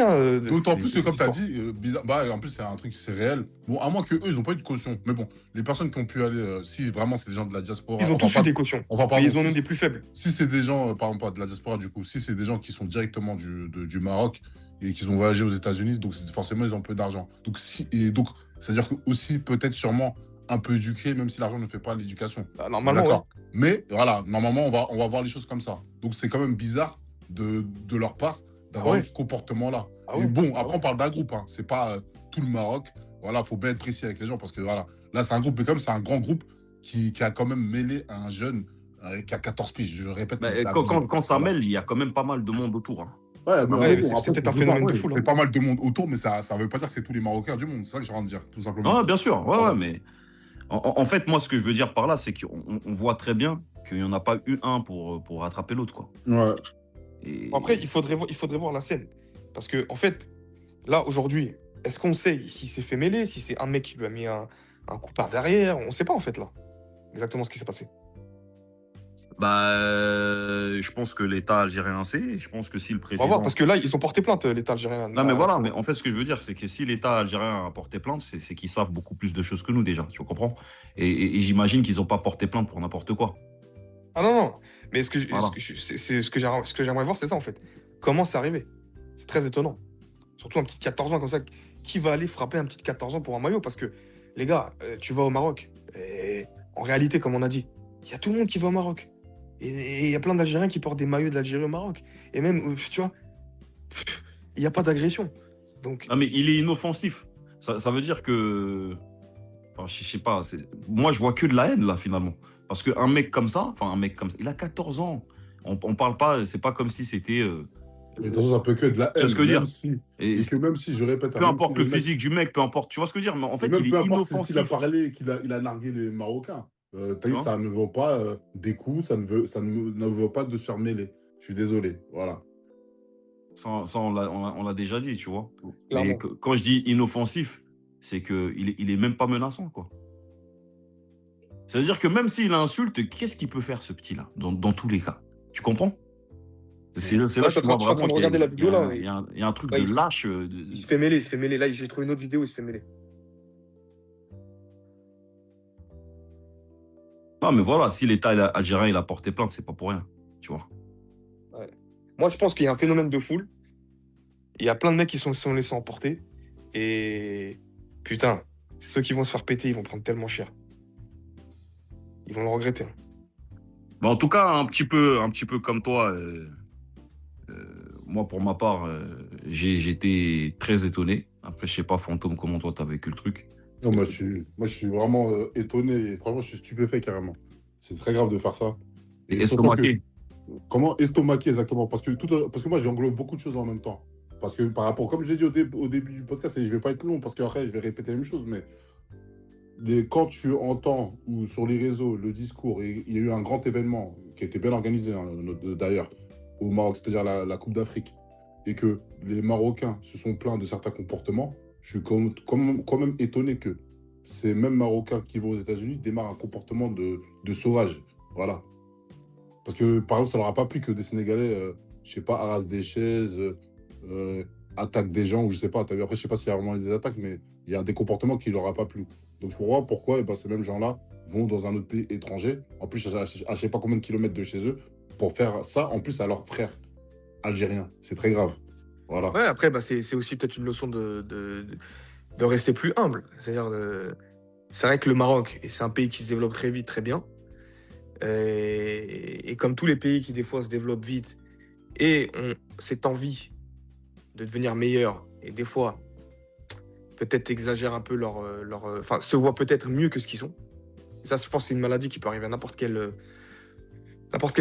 d'autant plus que, cette comme tu as histoire. dit, bah, en plus, c'est un truc, c'est réel. Bon, à moins qu'eux, ils n'ont pas eu de caution. Mais bon, les personnes qui ont pu aller, si vraiment c'est des gens de la diaspora. Ils ont enfin, tous eu des cautions. Enfin, Mais pardon, ils en ont si, des plus faibles. si c'est des gens, par exemple, pas de la diaspora, du coup, si c'est des gens qui sont directement du Maroc et qui ont voyagé aux États-Unis, donc forcément, ils ont peu d'argent. Donc, c'est-à-dire que aussi, peut-être, sûrement, un peu éduqués, même si l'argent ne fait pas l'éducation. Bah, normalement, D'accord. Mais voilà, normalement, on va voir les choses comme ça. Donc, c'est quand même bizarre de leur part d'avoir Ah ouais. eu ce comportement-là. Ah Et ouais. bon, Ah après, ouais. on parle d'un groupe, hein. C'est pas tout le Maroc. Voilà, faut bien être précis avec les gens parce que voilà, là, c'est un groupe, mais comme c'est un grand groupe qui a quand même mêlé un jeune qui a 14 piges. Je répète, Mais mais c'est abusé. quand ça Voilà. mêle, il y a quand même pas mal de monde autour. Hein. Ouais, mais Ouais, bon, c'est après, peut-être un je phénomène vois, de ouais, foule. c'est pas mal de monde autour, mais ça veut pas dire que c'est tous les Marocains du monde. C'est ça que j'ai envie de dire, tout simplement. Ah, bien sûr, ouais, Voilà. ouais, mais en fait, moi, ce que je veux dire par là, c'est qu'on voit très bien qu'il n'y en a pas eu un pour rattraper l'autre, quoi. Ouais. Et... Bon, après, il faudrait voir la scène. Parce que, en fait, là, aujourd'hui, est-ce qu'on sait s'il s'est fait mêler, si c'est un mec qui lui a mis un coup par derrière? On ne sait pas, en fait, là, exactement ce qui s'est passé. Bah, je pense que l'État algérien sait. Je pense que si le On va président. voir, parce que là, ils ont porté plainte, l'État algérien. Non, mais voilà, mais en fait, ce que je veux dire, c'est que si l'État algérien a porté plainte, c'est qu'ils savent beaucoup plus de choses que nous déjà, tu comprends? Et j'imagine qu'ils n'ont pas porté plainte pour n'importe quoi. Ah non, non. Mais Voilà. ce que j'aimerais voir, c'est ça, en fait. Comment c'est arrivé? C'est très étonnant. Surtout un petit 14 ans comme ça. Qui va aller frapper un petit 14 ans pour un maillot? Parce que, les gars, tu vas au Maroc. Et en réalité, comme on a dit, il y a tout le monde qui va au Maroc. Et il y a plein d'Algériens qui portent des maillots de l'Algérie au Maroc. Et même, tu vois, il n'y a pas d'agression. Donc, Ah, mais il est inoffensif. Ça veut dire que. Enfin, je sais pas. Moi, je vois que de la haine, là, finalement. Parce qu'un mec comme ça, il a 14 ans. On parle pas, c'est pas comme si c'était. Mais de toute façon, ça peut que de la Tu vois haine. ce que je veux Même dire? si, Et et que même si, je répète, hein, peu même importe si le le mec, physique du mec, peu importe. Tu vois ce que je veux dire? Mais en et fait, même il peu est importe s'il a inoffensif. parlé, qu'il a nargué les Marocains. T'as Tu vu, vois? ça ne vaut pas des coups, ne vaut pas de se faire mêler. Je suis désolé. Voilà. Ça, on l'a déjà dit, tu vois. Mais clairement. quand je dis inoffensif, c'est qu'il est même pas menaçant, quoi. Ça veut dire que même s'il insulte, qu'est-ce qu'il peut faire, ce petit-là, dans tous les cas? Tu comprends? C'est là Là, que tu vois je suis en train vraiment de qu'il y a, regarder la il y vidéo, a là. un, il y a un- il y a un truc Ouais, de lâche. Il se fait mêler, il se fait mêler. Là, j'ai trouvé une autre vidéo où il se fait mêler. Non, mais voilà, si l'État algérien il a porté plainte, c'est pas pour rien, tu vois. Ouais. Moi, je pense qu'il y a un phénomène de foule. Il y a plein de mecs qui se sont laissés emporter. Et putain, ceux qui vont se faire péter, ils vont prendre tellement cher. Ils vont le regretter, hein. Bah, en tout cas, un petit peu comme toi, moi, pour ma part, j'ai été très étonné. Après, je sais pas, Fantôme, comment toi, t'as vécu le truc. Non, moi, je suis vraiment étonné. Et franchement, je suis stupéfait carrément. C'est très grave de faire ça. Et Et surtout que, estomaqué. comment estomaquer exactement? Parce que moi, j'englobe beaucoup de choses en même temps. Parce que par rapport, comme j'ai dit au début du podcast, et je vais pas être long parce qu'après, je vais répéter la même chose, mais quand tu entends ou sur les réseaux le discours, et il y a eu un grand événement qui a été bien organisé hein, d'ailleurs au Maroc, c'est-à-dire la Coupe d'Afrique, et que les Marocains se sont plaints de certains comportements, je suis quand même étonné que ces mêmes Marocains qui vont aux États-Unis démarrent un comportement de sauvage. Voilà. Parce que, par exemple, ça leur a pas plu que des Sénégalais, je sais pas, harassent des chaises, euh, attaquent des gens, ou je sais pas. Après, je sais pas s'il y a vraiment des attaques, mais il y a des comportements qui leur a pas plu. Donc, je comprends pas pourquoi eh ben, ces mêmes gens-là vont dans un autre pays étranger, en plus, à je sais pas combien de kilomètres de chez eux, pour faire ça, en plus, à leurs frères algériens. C'est très grave. Voilà. Ouais, après, bah, c'est aussi peut-être une leçon de rester plus humble. C'est-à-dire, c'est vrai que le Maroc, et c'est un pays qui se développe très vite, très bien. Et comme tous les pays qui, des fois, se développent vite et ont cette envie de devenir meilleurs, et des fois, peut-être exagèrent un peu enfin, se voient peut-être mieux que ce qu'ils sont. Et ça, je pense que c'est une maladie qui peut arriver à n'importe quelle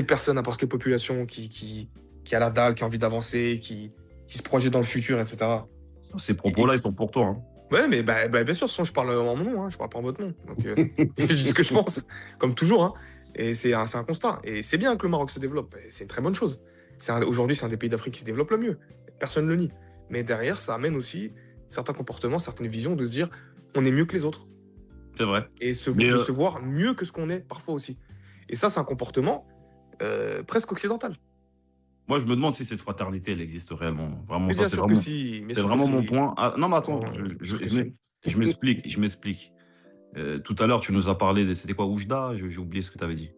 personne, n'importe quelle population qui a la dalle, qui a envie d'avancer, qui se projette dans le futur, etc. Ces Et, propos-là, ils sont pour toi. Hein. ouais, mais bien sûr, sinon je parle en mon nom, hein, je parle pas en votre nom. Donc, je dis ce que je pense, comme toujours. Hein. Et c'est un constat. Et c'est bien que le Maroc se développe. Et c'est une très bonne chose. Aujourd'hui, c'est un des pays d'Afrique qui se développe le mieux. Personne ne le nie. Mais derrière, ça amène aussi certains comportements, certaines visions de se dire on est mieux que les autres. C'est vrai. Et Mais de se voir mieux que ce qu'on est parfois aussi. Et ça, c'est un comportement presque occidental. moi, je me demande si cette fraternité, elle existe réellement. Vraiment, Mais ça, bien sûr que si. Bien c'est sûr que vraiment mon si. point. Ah, non, mais attends, Oh, bien sûr que si. je m'explique, je m'explique. Tout à l'heure, tu nous as parlé de, c'était quoi, Oujda? J'ai oublié ce que tu avais dit.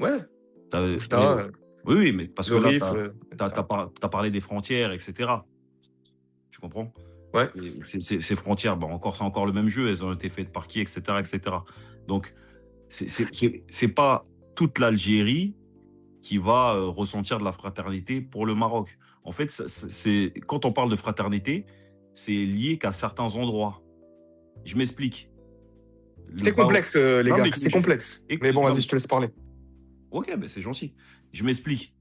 Ouais, Oui, Oujda, oui, oui, mais parce que là, Zorif, etc. t'as parlé des frontières, etc. Tu comprends? Ouais. Et ces frontières, bon, encore, c'est encore le même jeu, elles ont été faites par qui, etc., etc. Donc, c'est pas toute l'Algérie qui va ressentir de la fraternité pour le Maroc. En fait, quand on parle de fraternité, c'est lié qu'à certains endroits. Je m'explique. Le C'est Bao- complexe, les Non, gars, mais c'est complexe. Mais bon, non, vas-y, je te laisse parler. ok, ben c'est gentil. Je m'explique.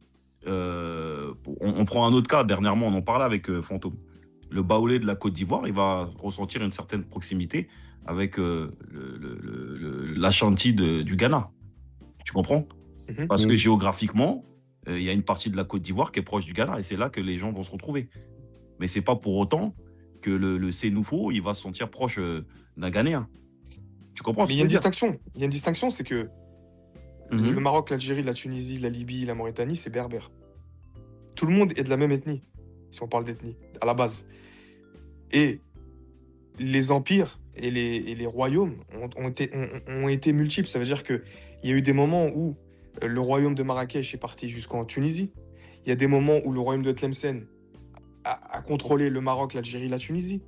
On prend un autre cas. Dernièrement, on en parlait avec Fantôme. Le Baoulé de la Côte d'Ivoire, il va ressentir une certaine proximité avec l'Ashanti du Ghana. Tu comprends? Mhm. Parce que géographiquement, il y a une partie de la Côte d'Ivoire qui est proche du Ghana et c'est là que les gens vont se retrouver. Mais c'est pas pour autant que le Sénoufo, il va se sentir proche d'un Ghanéen. Tu comprends ce Mais il que y je a veux une dire? distinction. Il y a une distinction, c'est que le Mhm. Maroc, l'Algérie, la Tunisie, la Libye, la Mauritanie, c'est berbère. Tout le monde est de la même ethnie, si on parle d'ethnie, à la base. Et les empires et les royaumes ont été multiples. Ça veut dire qu'il y a eu des moments où le royaume de Marrakech est parti jusqu'en Tunisie. Il y a des moments où le royaume de Tlemcen a contrôlé le Maroc, l'Algérie, la Tunisie,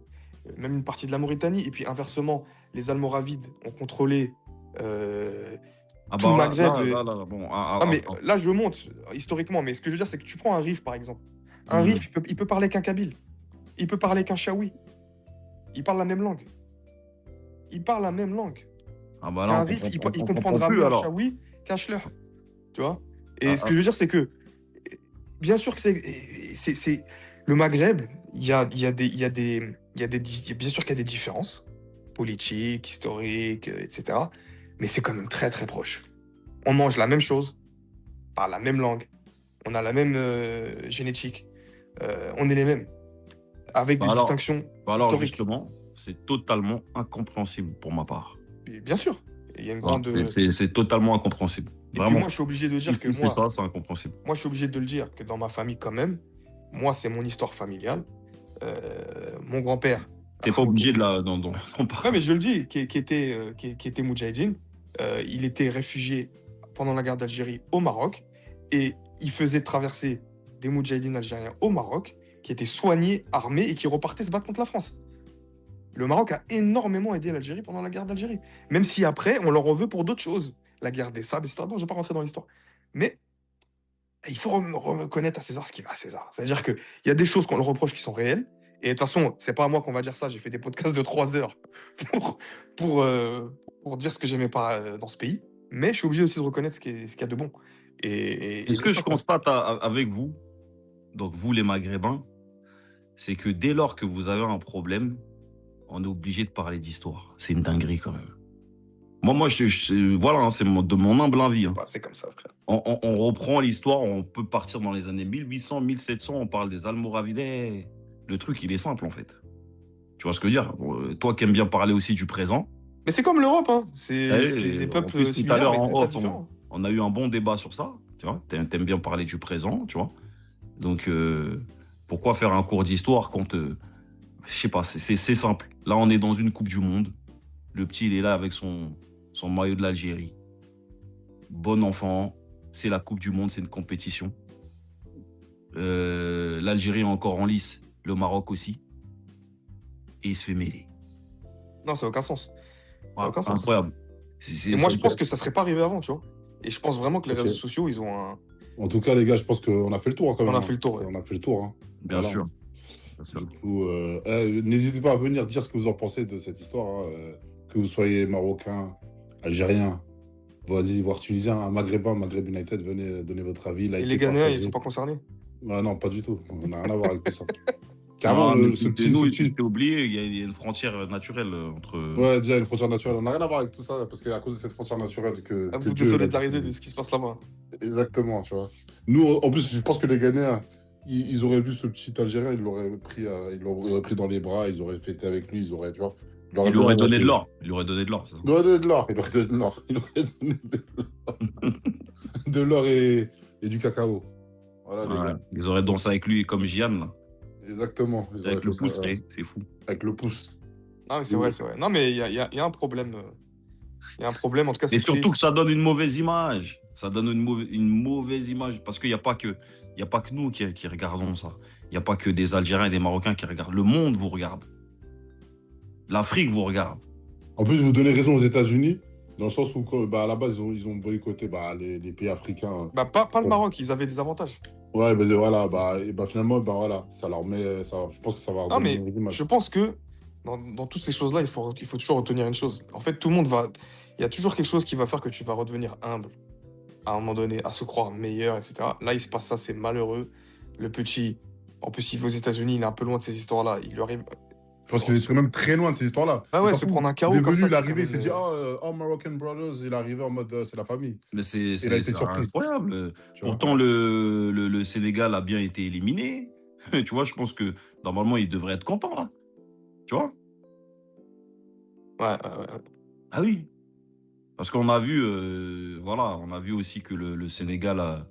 même une partie de la Mauritanie. Et puis inversement, les Almoravides ont contrôlé Ah tout le bah Maghreb. bon, Non, mais là, je monte historiquement. Mais ce que je veux dire, c'est que tu prends un Rif, par exemple. Un Mhm. Rif, il peut parler qu'un Kabyle. Il peut parler qu'un Chaoui. Il parle la même langue. Il parle la même langue. Ah bah Et là, un on Rif, comprend, il on comprend comprendra plus mieux un alors. Chaoui qu'un Schleur. Tu vois? Et Ah, ce que je veux dire, c'est que, bien sûr que c'est le Maghreb, bien sûr qu'il y a des différences politiques, historiques, etc. Mais c'est quand même très, très proche. On mange la même chose, parle la même langue, on a la même génétique, on est les mêmes, avec des bah alors, distinctions bah alors historiques. justement, c'est totalement incompréhensible pour ma part. Et bien sûr, il y a une Voilà, grande. c'est totalement incompréhensible. Et puis moi, Vraiment. je suis obligé de Si, dire que si c'est ça, c'est incompréhensible. moi, je suis obligé de le dire que dans ma famille, quand même, moi, c'est mon histoire familiale. Mon grand-père, T'es pas qui obligé de était. la d'en Ouais, parler. mais je le dis, qui était Moudjahidine. Il était réfugié pendant la guerre d'Algérie au Maroc et il faisait traverser des Moudjahidines algériens au Maroc qui étaient soignés, armés et qui repartaient se battre contre la France. Le Maroc a énormément aidé l'Algérie pendant la guerre d'Algérie. Même si après, on leur en veut pour d'autres choses. La guerre des sables, etc. Bon, je ne vais pas rentrer dans l'histoire. Mais il faut reconnaître à César ce qu'il va à César. C'est-à-dire qu'il y a des choses qu'on le reproche qui sont réelles. Et de toute façon, c'est pas à moi qu'on va dire ça. J'ai fait des podcasts de 3 heures pour, pour, euh, pour dire ce que j'aimais pas dans ce pays. Mais je suis obligé aussi de reconnaître ce qu'il y a de bon. Et ce que je ça, constate avec vous, donc vous les Maghrébins, c'est que dès lors que vous avez un problème, on est obligé de parler d'histoire. C'est une dinguerie quand même. Moi, voilà, hein, c'est de mon humble avis. Hein. bah, c'est comme ça, frère. On reprend l'histoire, on peut partir dans les années 1800, 1700, on parle des Almoravides. Le truc, il est simple en fait. Tu vois ce que je veux dire? Toi qui aimes bien parler aussi du présent, Mais c'est comme l'Europe, hein. C'est des en peuples plus, tout à similaires, l'heure mais en des États off, différents. on a eu un bon débat sur ça. Tu vois, t'aimes bien parler du présent, tu vois. Donc, pourquoi faire un cours d'histoire quand, je sais pas, c'est simple. Là, on est dans une Coupe du Monde. Le petit, il est là avec son maillot de l'Algérie. Bon enfant, c'est la Coupe du Monde, c'est une compétition. L'Algérie est encore en lice, le Maroc aussi. Et il se fait mêler. Non, ça n'a aucun sens. Ça n'a aucun C'est sens. incroyable. Et moi, je pense que ça serait pas arrivé avant, tu vois. Et je pense vraiment que les Ok. réseaux sociaux, ils ont un. En tout cas, les gars, je pense qu'on a fait le tour hein, quand On même. a fait le tour, ouais. On a fait le tour. Hein. Bien Voilà. sûr. Bien sûr. Du coup, n'hésitez pas à venir dire ce que vous en pensez de cette histoire. Hein, que vous soyez marocain, algérien, vas-y, voire tunisien, un maghrébin, Maghreb United, venez donner votre avis. Et Likez, les Ghanéens, ils partagez. sont pas concernés. Ah non, pas du tout. On n'a rien à voir avec tout ça. Non, Carrément, mais ce petit. t'es oublié, il y a une frontière naturelle entre. Ouais, déjà une frontière naturelle. On n'a rien à voir avec tout ça parce que à cause de cette frontière naturelle que À vous de Dieu, il a solidariser décidé. de ce qui se passe là-bas. Exactement, tu vois. Nous, en plus, je pense que les Ghanéens, ils auraient vu ce petit Algérien, ils l'auraient pris dans les bras, ils auraient fêté avec lui, ils auraient, tu vois. Il lui aurait donné de l'or. Il lui aurait donné de l'or, c'est ça. Il aurait donné de l'or. Il aurait donné de l'or. Il aurait donné de l'or. De l'or et du cacao. Voilà, les Ouais. gars. Ils auraient dansé avec lui comme Gian, là. Exactement. Ils auraient Avec le fait ça, pouce, c'est fou. avec le pouce. Non, mais c'est vrai, c'est vrai. Non, mais il y a un problème. Il y a un problème, en tout cas, Mais c'est surtout que triste. ça donne une mauvaise image. Ça donne une mauvaise image. Parce qu'il n'y a pas que nous qui regardons ça. Il n'y a pas que des Algériens et des Marocains qui regardent. Le monde vous regarde. L'Afrique vous regarde. En plus, vous donnez raison aux États-Unis, dans le sens où, bah, à la base, ils ont boycotté bah, les pays africains. Bah, pas le Bon. Maroc, ils avaient des avantages. Ouais, bah, voilà, et bah, finalement, bah, voilà, ça leur met. Ça, je pense que ça va leur Non, donner mais une mauvaise image. je pense que dans toutes ces choses-là, il faut toujours retenir une chose. En fait, tout le monde va. Il y a toujours quelque chose qui va faire que tu vas redevenir humble à un moment donné, à se croire meilleur, etc. Là, il se passe ça, c'est malheureux. Le petit, en plus, il va aux États-Unis, il est un peu loin de ces histoires-là. Il lui arrive. Je pense qu'il est même très loin de ces histoires-là. Ah ouais, Il s'en se fout. prendre un Il KO est comme venu, ça, il est c'est arrivé, quand il s'est même, dit American Brothers, il est arrivé en mode c'est la famille. Mais c'est Il a été surpris. incroyable. Tu vois. Pourtant, le Sénégal a bien été éliminé. Tu vois, je pense que normalement, il devrait être content, là. Tu vois? Ouais. Ah oui. Parce qu'on a vu, voilà, on a vu aussi que le Sénégal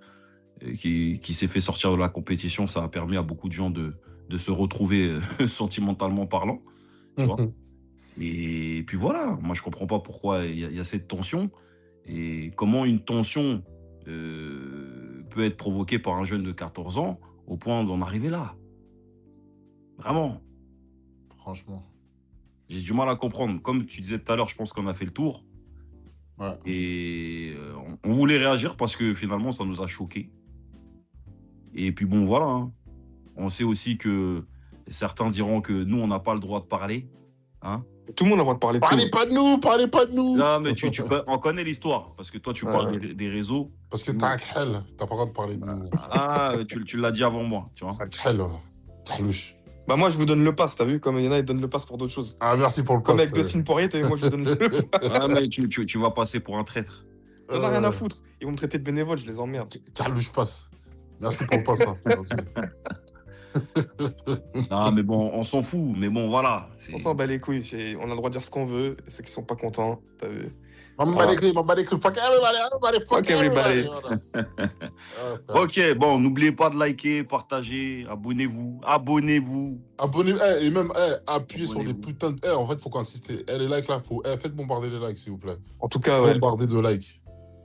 qui s'est fait sortir de la compétition, ça a permis à beaucoup de gens de se retrouver sentimentalement parlant. Tu vois? Et puis voilà, moi je comprends pas pourquoi il y a cette tension et comment une tension peut être provoquée par un jeune de 14 ans au point d'en arriver là. Vraiment, Franchement. j'ai du mal à comprendre. Comme tu disais tout à l'heure, je pense qu'on a fait le tour Ouais. et on voulait réagir parce que finalement ça nous a choqués. Et puis bon, voilà, hein. On sait aussi que certains diront que nous on n'a pas le droit de parler. Hein? Tout le monde a le droit de parler de Parlez tout. pas de nous, parlez pas de nous. Non, mais on connaît l'histoire, parce que toi, tu Ouais. parles des réseaux. Parce que t'as un khel, t'as pas le droit de parler de nous. Ah, tu l'as dit avant moi, tu vois. C'est un khel, Carlouche. Bah, moi, je vous donne le pass, t'as vu? Comme il y en a, ils donnent le pass pour d'autres choses. Ah, merci pour le Comme pass. avec Dustin Poirier, t'as vu, moi, je vous donne le pass. Ah, mais tu vas passer pour un traître. J'en ai rien à foutre. Ils vont me traiter de bénévole, je les emmerde. Carlouche passe. Merci pour le pass. Hein. Merci. Ah, mais bon, on s'en fout. Mais bon, voilà. On s'en bat les couilles. On a le droit de dire ce qu'on veut. Ceux qui sont pas contents, t'as vu? M'en bats les couilles. Fuck everybody. Fuck everybody. Voilà. Ok, bon, n'oubliez pas de liker, partager, abonnez-vous. Abonnez-vous. Abonnez-vous. Et même, appuyez sur les Abonnez-vous. putains de. En fait, faut qu'on insiste. Les likes là, faites bombarder les likes, s'il vous plaît. En tout cas, ouais. Bombarder de likes,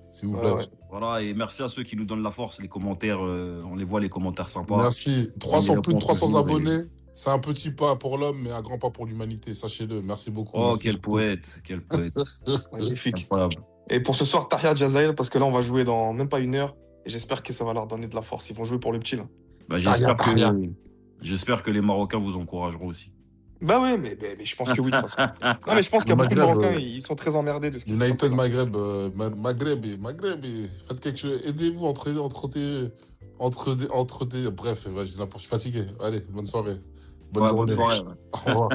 s'il vous plaît. Ouais. Voilà, et merci à ceux qui nous donnent la force. Les commentaires, on les voit, les commentaires sympas. Merci. 300, plus de 300 toujours, et- abonnés. C'est un petit pas pour l'homme, mais un grand pas pour l'humanité. Sachez-le. Merci beaucoup. Oh, Merci quel beaucoup. poète, quel poète. Magnifique. Incroyable. Et pour ce soir, Tahia Jazael, parce que là, on va jouer dans même pas 1 heure. Et j'espère que ça va leur donner de la force. Ils vont jouer pour le petit, là. Bah, Tahia, Tahia. j'espère que les Marocains vous encourageront aussi. Bah ouais, mais je pense que oui, de toute façon. Non, mais je pense qu'il y a Le beaucoup de Maghreb, Marocains, ils sont très emmerdés de ce qui s'est passé. United là. Maghreb, Maghreb, faites quelque chose. Aidez-vous bref, vas-y, je suis fatigué. Allez, bonne soirée. Bonne Ouais, journée. bonne soirée. Ouais. Au revoir.